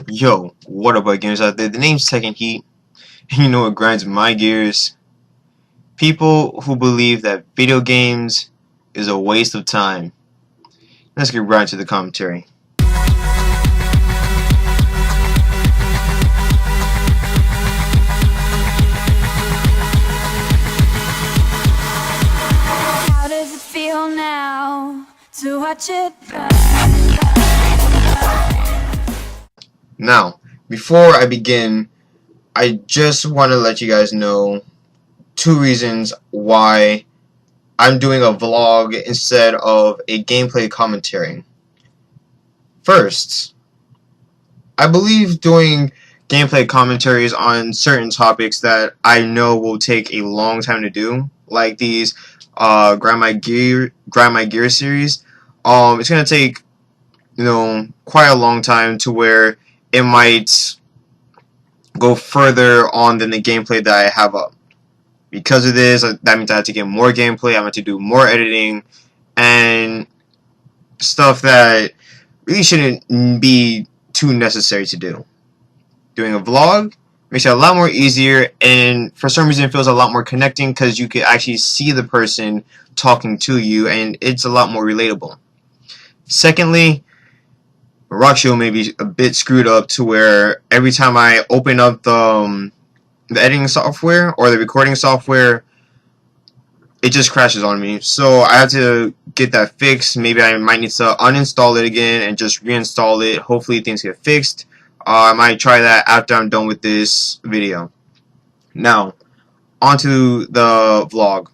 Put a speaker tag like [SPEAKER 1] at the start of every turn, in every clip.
[SPEAKER 1] Yo, what up, gamers out there? The name's Tekken Heat, and you know what grinds my gears? People who believe that video games is a waste of time. Let's get right into the commentary.
[SPEAKER 2] How does it feel now to watch it burn?
[SPEAKER 1] Now, before I begin, I just want to let you guys know two reasons why I'm doing a vlog instead of a gameplay commentary. First, I believe doing gameplay commentaries on certain topics that I know will take a long time to do, like these Grind My Gear series. It's gonna take quite a long time to where it might go further on than the gameplay that I have up. Because of this, that means I have to get more gameplay, I have to do more editing, and stuff that really shouldn't be too necessary to do. Doing a vlog makes it a lot more easier, and for some reason it feels a lot more connecting because you can actually see the person talking to you, and it's a lot more relatable. Secondly, Rockshell may be a bit screwed up to where every time I open up the editing software or the recording software, it just crashes on me. So I have to get that fixed. Maybe I might need to uninstall it again and just reinstall it. Hopefully things get fixed. I might try that after I'm done with this video. Now, onto the vlog.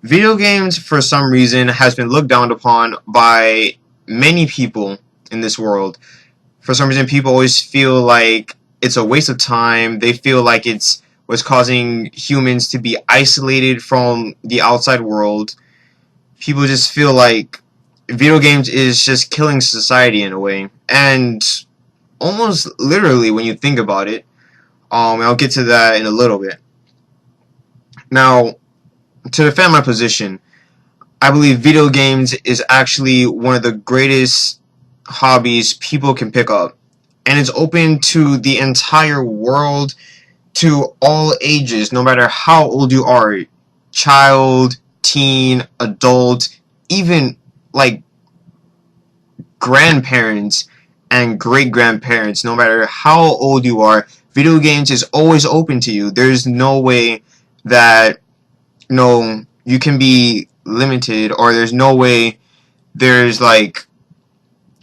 [SPEAKER 1] Video games, for some reason, has been looked down upon by many people in this world. For some reason, people always feel like it's a waste of time. They feel like it's what's causing humans to be isolated from the outside world. People just feel like video games is just killing society in a way. And almost literally when you think about it. I'll get to that in a little bit. Now, to defend my position, I believe video games is actually one of the greatest hobbies people can pick up, and it's open to the entire world, to all ages, no matter how old you are, child, teen, adult, even like grandparents and great-grandparents. No matter how old you are, video games is always open to you. There's no way that you can be limited, or there's no way there's like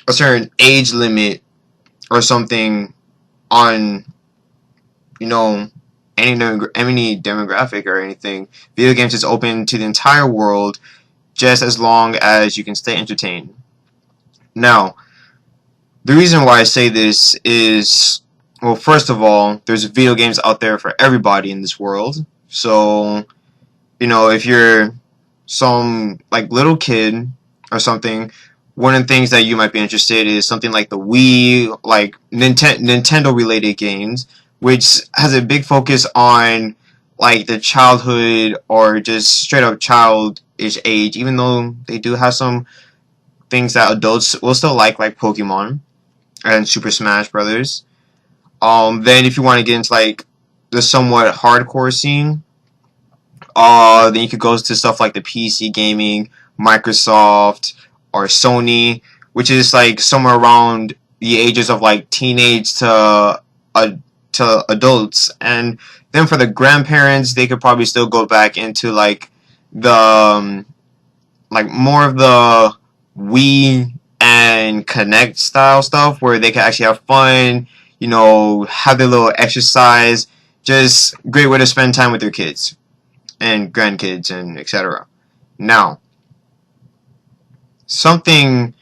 [SPEAKER 1] a certain age limit or something on any demographic or anything. Video games is open to the entire world just as long as you can stay entertained. Now, the reason why I say this is, well, first of all, there's video games out there for everybody in this world. So if you're some like little kid or something, one of the things that you might be interested in is something like the Wii, like Nintendo related games, which has a big focus on like the childhood or just straight up childish age, even though they do have some things that adults will still like Pokemon and Super Smash Brothers. Then if you want to get into like the somewhat hardcore scene, then you could go to stuff like the PC gaming, Microsoft, or Sony, which is like somewhere around the ages of like teenage to adults. And then for the grandparents, they could probably still go back into like the like more of the Wii and Connect style stuff, where they can actually have fun, have their little exercise. Just great way to spend time with their kids and grandkids and etc. Now, something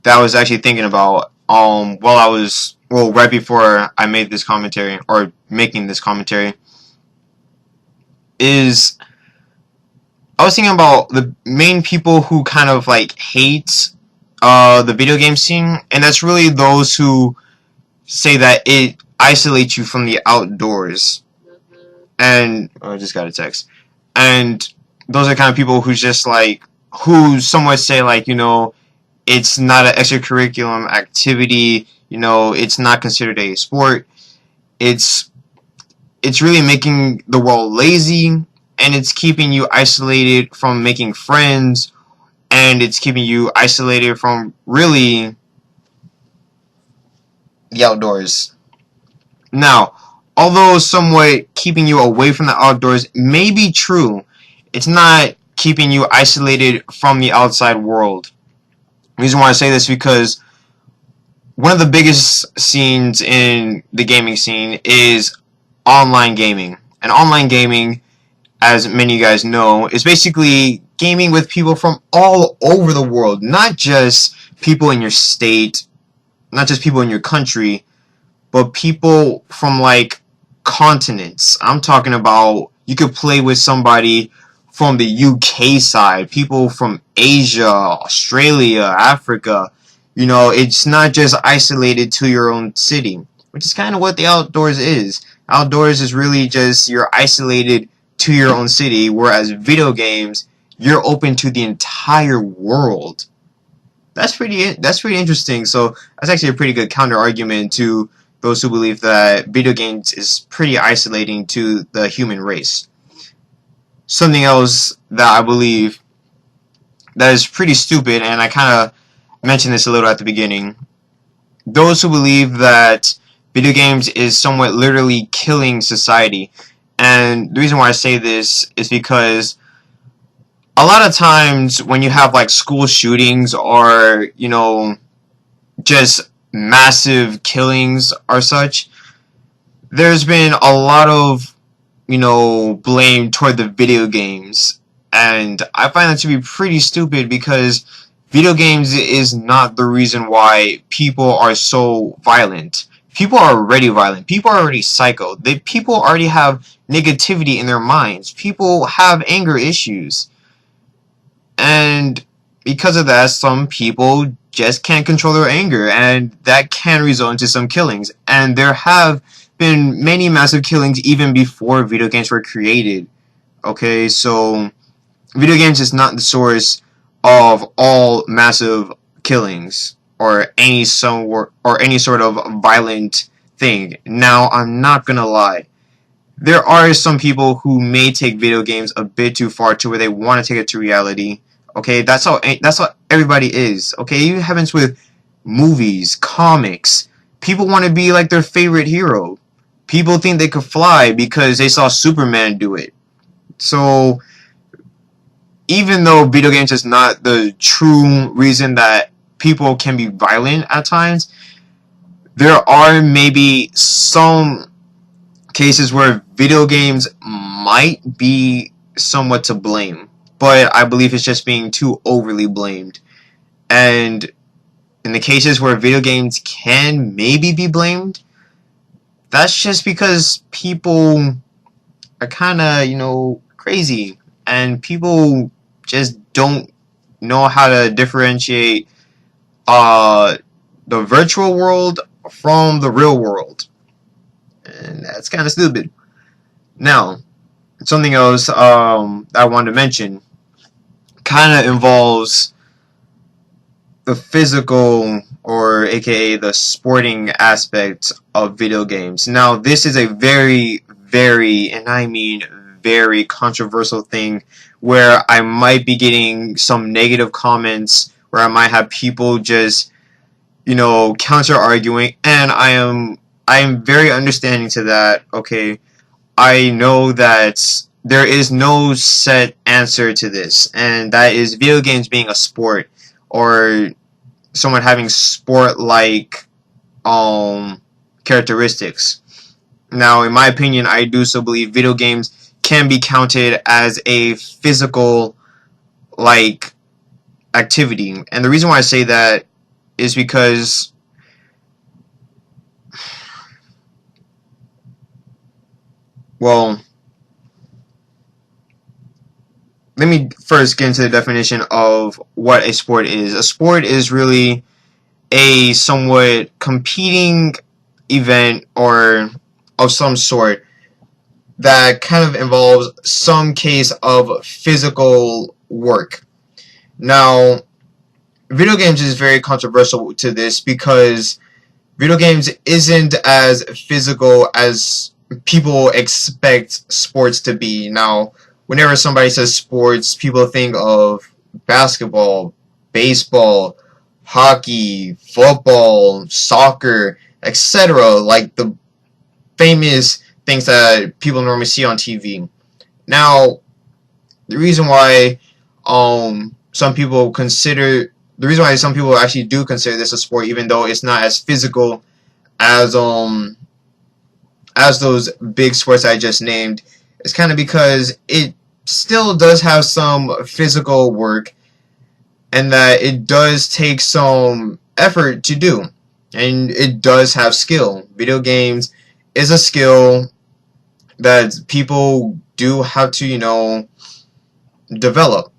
[SPEAKER 1] that I was actually thinking about right before I made this commentary, or making this commentary, is I was thinking about the main people who kind of like hate the video game scene, and that's really those who say that it isolates you from the outdoors. And I just got a text. And those are the kind of people who just like, who somewhat say like, It's not an extracurriculum activity. You know, it's not considered a sport. It's it's really making the world lazy, and it's keeping you isolated from making friends, and it's keeping you isolated from really the outdoors. Now, although somewhat keeping you away from the outdoors may be true, it's not keeping you isolated from the outside world. The reason why I say this is because one of the biggest scenes in the gaming scene is online gaming. And online gaming, as many of you guys know, is basically gaming with people from all over the world, not just people in your state, not just people in your country, but people from like continents. I'm talking about you could play with somebody from the UK side, people from Asia, Australia, Africa. You know, it's not just isolated to your own city, which is kind of what the outdoors is. Outdoors is really just you're isolated to your own city, whereas video games, you're open to the entire world. That's pretty interesting. So that's actually a pretty good counter argument to those who believe that video games is pretty isolating to the human race. Something else that I believe that is pretty stupid, and I kind of mentioned this a little at the beginning. Those who believe that video games is somewhat literally killing society. And the reason why I say this is because a lot of times when you have like school shootings or, you know, just massive killings or such, there's been a lot of, you know, blame toward the video games. And I find that to be pretty stupid because video games is not the reason why people are so violent. People are already violent. People are already psycho. People already have negativity in their minds. People have anger issues. And because of that, some people just can't control their anger, and that can result into some killings. And there have been many massive killings even before video games were created. Okay, so video games is not the source of all massive killings or any sort of violent thing. Now, I'm not gonna lie. There are some people who may take video games a bit too far to where they want to take it to reality. Okay, that's how everybody is. Okay, it happens with movies, comics. People want to be like their favorite hero. People think they could fly because they saw Superman do it. So, even though video games is not the true reason that people can be violent at times, there are maybe some cases where video games might be somewhat to blame. But I believe it's just being too overly blamed. And in the cases where video games can maybe be blamed, that's just because people are kind of, you know, crazy. And people just don't know how to differentiate the virtual world from the real world. And that's kind of stupid. Now, something else I wanted to mention kind of involves the physical, or aka the sporting aspect of video games. Now, this is a very, very, and I mean very controversial thing where I might be getting some negative comments, where I might have people just, you know, counter arguing, and I am very understanding to that. Okay, I know that there is no set answer to this, and that is video games being a sport, or someone having sport-like characteristics. Now, in my opinion, I do so believe video games can be counted as a physical like activity, and the reason why I say that is because well, let me first get into the definition of what a sport is. A sport is really a somewhat competing event or of some sort that kind of involves some case of physical work. Now, video games is very controversial to this because video games isn't as physical as people expect sports to be. Now, whenever somebody says sports, people think of basketball, baseball, hockey, football, soccer, etc. Like the famous things that people normally see on TV. Now, the reason why some people consider the reason why some people actually do consider this a sport, even though it's not as physical as those big sports I just named, is kind of because it still does have some physical work, and that it does take some effort to do, and it does have skill. Video games is a skill that people do have to, develop.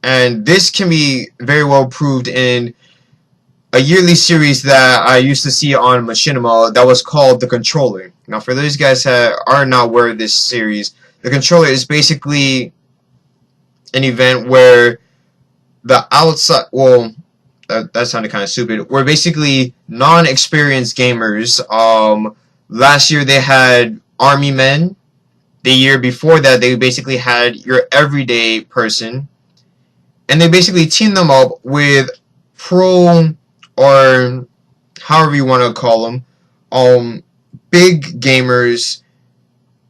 [SPEAKER 1] And this can be very well proved in a yearly series that I used to see on Machinima that was called The Controller. Now, for those guys that are not aware of this series, The Controller is basically an event where the outside, well, that sounded kind of stupid, where basically non-experienced gamers, last year they had Army Men. The year before that, they basically had your everyday person. And they basically teamed them up with pro, or however you want to call them, big gamers,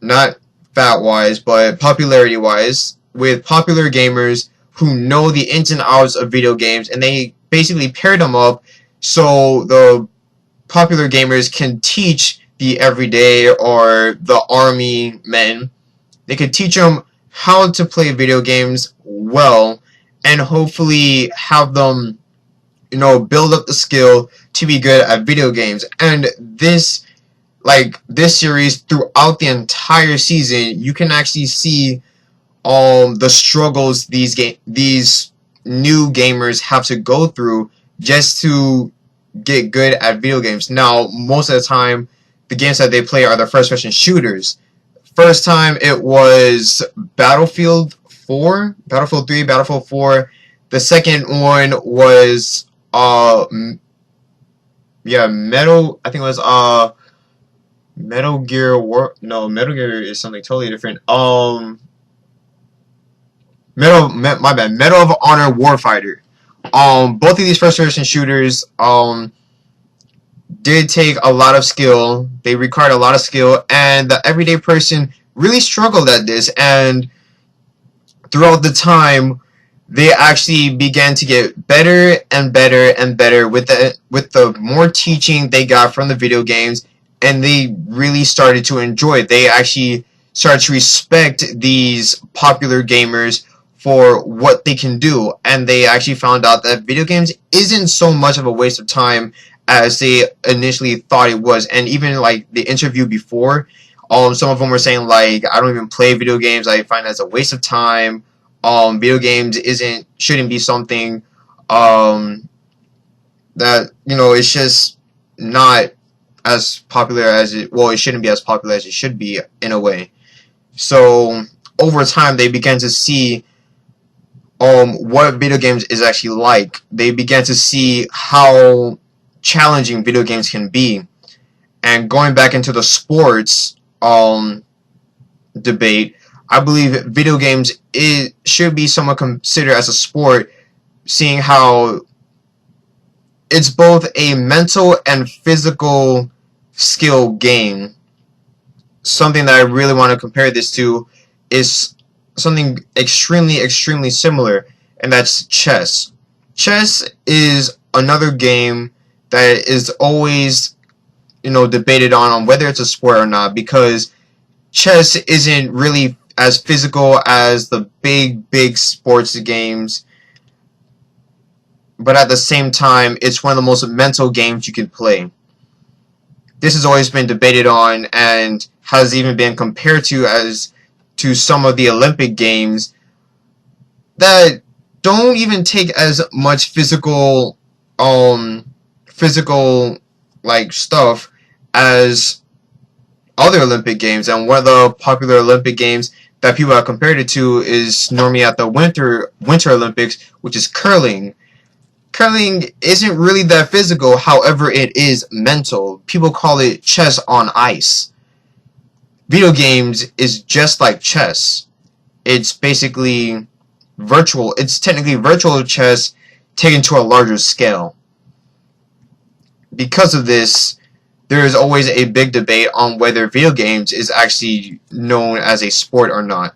[SPEAKER 1] not fat-wise, but popularity-wise, with popular gamers who know the ins and outs of video games, and they basically paired them up so the popular gamers can teach the everyday or the army men. They could teach them how to play video games well, and hopefully have them, build up the skill to be good at video games. And this series, throughout the entire season, you can actually see the struggles these new gamers have to go through just to get good at video games. Now, most of the time, the games that they play are the first-person shooters. First time it was Battlefield 3, Battlefield 4. The second one was Metal Gear Metal Gear is something totally different. Medal of Honor Warfighter. Both of these first-person shooters did take a lot of skill. They required a lot of skill, and the everyday person really struggled at this. And throughout the time, they actually began to get better and better and better with the more teaching they got from the video games, and they really started to enjoy it. They actually started to respect these popular gamers for what they can do, and they actually found out that video games isn't so much of a waste of time as they initially thought it was. And even like the interview before, some of them were saying like, I don't even play video games, I find that's a waste of time. Video games shouldn't be something that it's just not as popular as it shouldn't be as popular as it should be in a way. So over time they began to see what video games is actually like. They began to see how challenging video games can be. And going back into the sports debate, I believe video games should be somewhat considered as a sport, seeing how it's both a mental and physical skill game. Something that I really want to compare this to is something extremely, extremely similar, and that's chess. Chess is another game that is always, debated on whether it's a sport or not, because chess isn't really as physical as the big sports games, but at the same time, it's one of the most mental games you can play. This has always been debated on and has even been compared to some of the Olympic Games that don't even take as much physical like stuff as other Olympic Games. And one of the popular Olympic Games that people have compared it to is normally at the Winter Olympics, which is curling. curling isn't really that physical, however it is mental. People call it chess on ice. Video games is just like chess. It's basically virtual. It's technically virtual chess taken to a larger scale. Because of this, there is always a big debate on whether video games is actually known as a sport or not.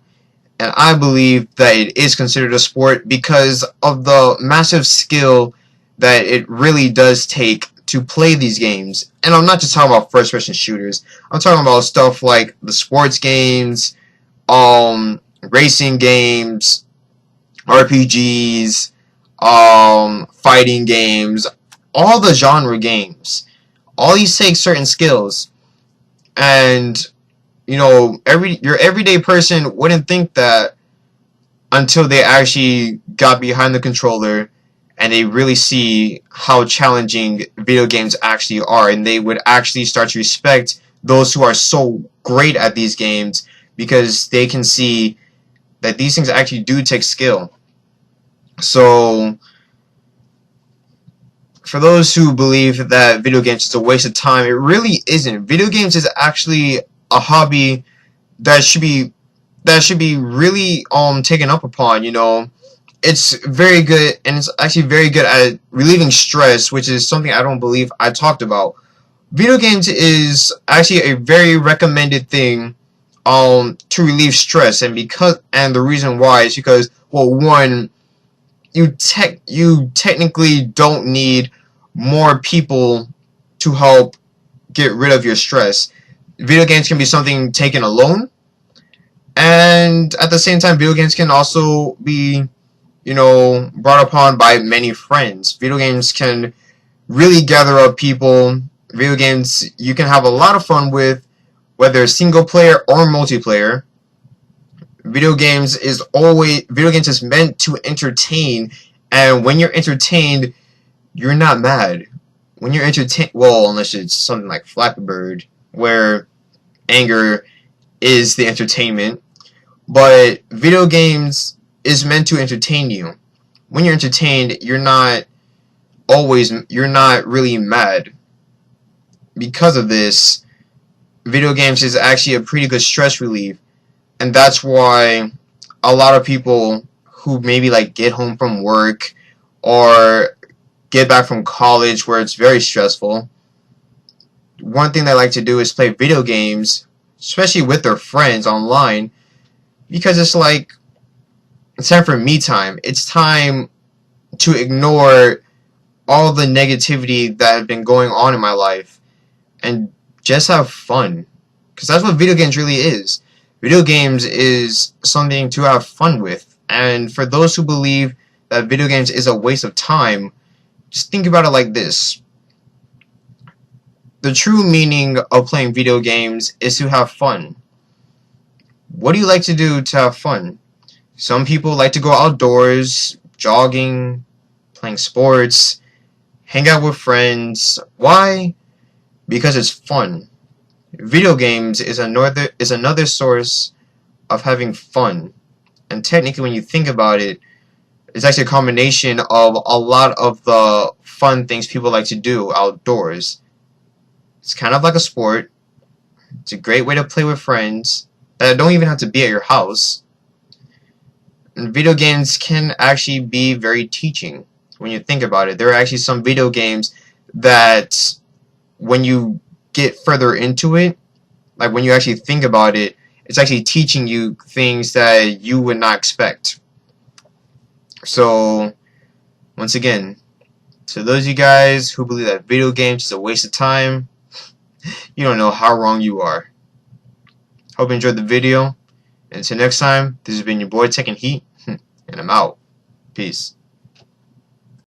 [SPEAKER 1] And I believe that it is considered a sport because of the massive skill that it really does take to play these games. And I'm not just talking about first-person shooters. I'm talking about stuff like the sports games, racing games, RPGs, fighting games, all the genre games. All these take certain skills, and you know, your everyday person wouldn't think that until they actually got behind the controller and they really see how challenging video games actually are, and they would actually start to respect those who are so great at these games because they can see that these things actually do take skill. So for those who believe that video games is a waste of time, it really isn't. Video games is actually a hobby that should be really taken up upon. You know, it's very good, and it's actually very good at relieving stress, which is something I don't believe I talked about. Video games is actually a very recommended thing to relieve stress, and the reason why is because, well, one, you technically don't need more people to help get rid of your stress. Video games can be something taken alone, and at the same time, video games can also be, you know, brought upon by many friends. Video games can really gather up people. Video games you can have a lot of fun with, whether single player or multiplayer. Video games is meant to entertain, and when you're entertained, you're not mad. When you're entertained, well, unless it's something like Flappy Bird, where anger is the entertainment, but video games is meant to entertain you. When you're entertained, you're not really mad. Because of this, video games is actually a pretty good stress relief. And that's why a lot of people who maybe like get home from work or get back from college where it's very stressful, one thing they like to do is play video games, especially with their friends online, because it's like, it's time for me time. It's time to ignore all the negativity that has been going on in my life and just have fun. Because that's what video games really is. Video games is something to have fun with. And for those who believe that video games is a waste of time, just think about it like this. The true meaning of playing video games is to have fun. What do you like to do to have fun? Some people like to go outdoors, jogging, playing sports, hang out with friends. Why? Because it's fun. Video games is another source of having fun. And technically, when you think about it, it's actually a combination of a lot of the fun things people like to do outdoors. It's kind of like a sport. It's a great way to play with friends that don't even have to be at your house. And video games can actually be very teaching when you think about it. There are actually some video games that when you get further into it, like when you actually think about it, it's actually teaching you things that you would not expect. So, once again, to those of you guys who believe that video games is a waste of time, you don't know how wrong you are. Hope you enjoyed the video. And until next time, this has been your boy Tekken Heat, and I'm out. Peace.